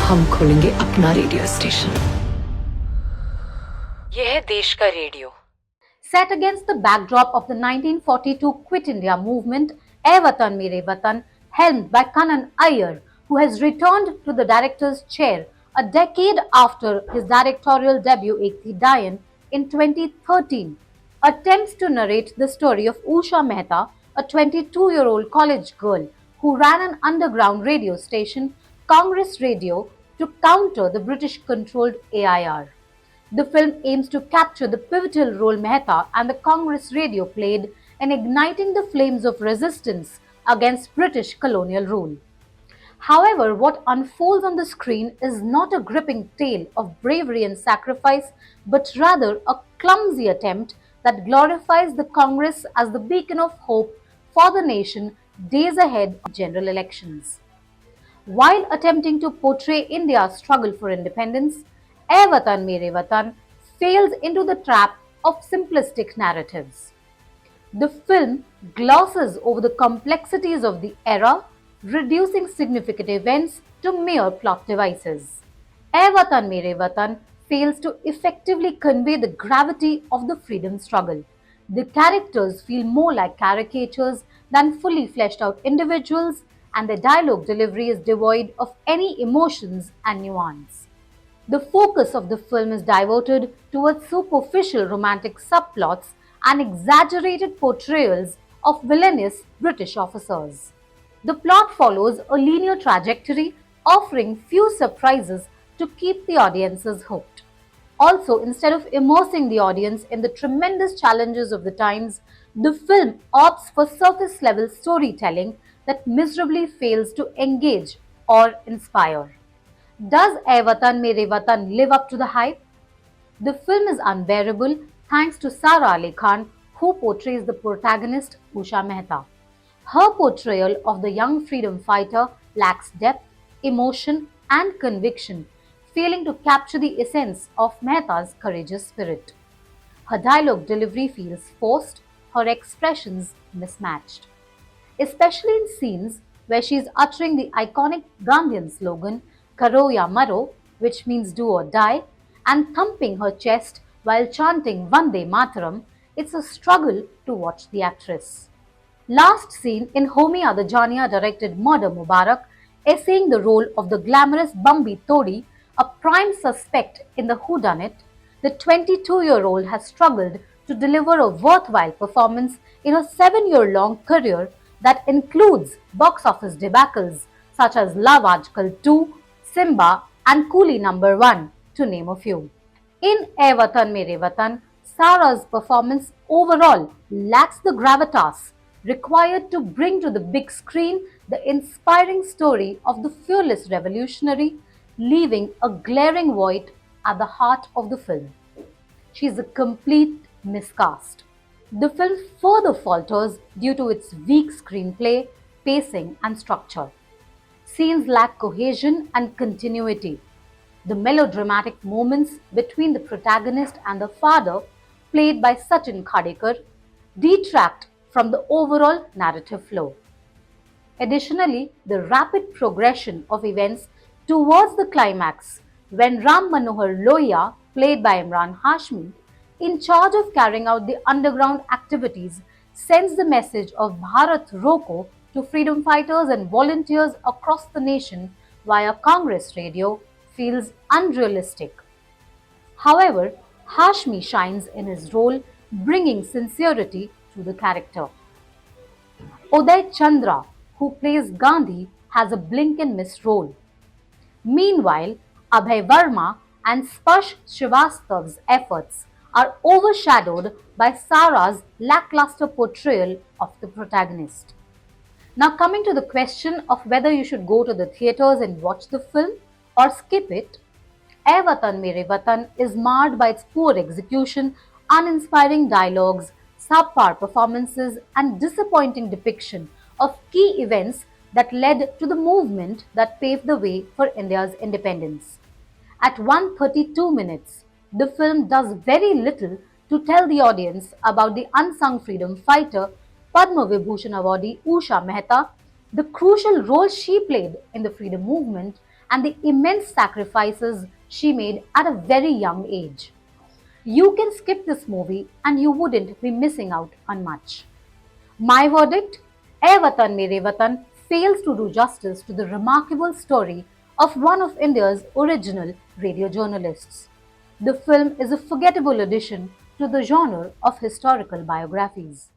हम खोलेंगे अपना रेडियो स्टेशन। यह है देश का radio. Set against the backdrop of the 1942 Quit India movement, Ae Watan Mere Watan, helmed by Kannan Iyer, who has returned to the director's chair a decade after his directorial debut Ek Thi Dayan in 2013, attempts to narrate the story of Usha Mehta, a 22-year-old college girl who ran an underground radio station, Congress Radio, to counter the British-controlled AIR. The film aims to capture the pivotal role Mehta and the Congress Radio played in igniting the flames of resistance against British colonial rule. However, what unfolds on the screen is not a gripping tale of bravery and sacrifice, but rather a clumsy attempt that glorifies the Congress as the beacon of hope for the nation days ahead of general elections. While attempting to portray India's struggle for independence, Ae Watan Mere Watan fails into the trap of simplistic narratives. The film glosses over the complexities of the era, reducing significant events to mere plot devices. Ae Watan Mere Watan fails to effectively convey the gravity of the freedom struggle. The characters feel more like caricatures than fully fleshed out individuals, and the dialogue delivery is devoid of any emotions and nuance. The focus of the film is diverted towards superficial romantic subplots and exaggerated portrayals of villainous British officers. The plot follows a linear trajectory, offering few surprises to keep the audiences hooked. Also, instead of immersing the audience in the tremendous challenges of the times, the film opts for surface level storytelling that miserably fails to engage or inspire. Does Ae Watan Mere Watan live up to the hype? The film is unbearable thanks to Sara who portrays the protagonist Usha Mehta. Her portrayal of the young freedom fighter lacks depth, emotion, and conviction, failing to capture the essence of Mehta's courageous spirit. Her dialogue delivery feels forced, her expressions mismatched, especially in scenes where she is uttering the iconic Gandhian slogan Karo ya Maro, which means do or die, and thumping her chest while chanting Vande Mataram. It's a struggle to watch the actress. Last seen in Homi Adajania directed Murder Mubarak, essaying the role of the glamorous Bambi Todi, a prime suspect in the whodunit, the 22-year-old has struggled to deliver a worthwhile performance in a 7-year-long career that includes box office debacles such as Love Ajkal 2, Simba, and Coolie Number 1, to name a few. In Ae Watan Mere Watan, Sara's performance overall lacks the gravitas required to bring to the big screen the inspiring story of the fearless revolutionary, leaving a glaring void at the heart of the film. She is a complete miscast. The film further falters due to its weak screenplay, pacing, and structure. Scenes lack cohesion and continuity. The melodramatic moments between the protagonist and the father, played by Sachin Khadekar, detract from the overall narrative flow. Additionally, the rapid progression of events towards the climax, when Ram Manohar Lohia, played by Imran Hashmi, in charge of carrying out the underground activities, sends the message of Bharat Roko to freedom fighters and volunteers across the nation via Congress Radio, feels unrealistic. However, Hashmi shines in his role, bringing sincerity to the character. Uday Chandra, who plays Gandhi, has a blink and miss role. Meanwhile, Abhay Verma and Sparsh Srivastav's efforts are overshadowed by Sara's lackluster portrayal of the protagonist. Now, coming to the question of whether you should go to the theatres and watch the film or skip it, Ae Watan Mere Watan is marred by its poor execution, uninspiring dialogues, subpar performances, and disappointing depiction of key events that led to the movement that paved the way for India's independence. At 132 minutes, the film does very little to tell the audience about the unsung freedom fighter Padma Vibhushan awardee Usha Mehta, the crucial role she played in the freedom movement, and the immense sacrifices she made at a very young age. You can skip this movie and you wouldn't be missing out on much. My verdict: Ae Watan Mere Watan fails to do justice to the remarkable story of one of India's original radio journalists. The film is a forgettable addition to the genre of historical biographies.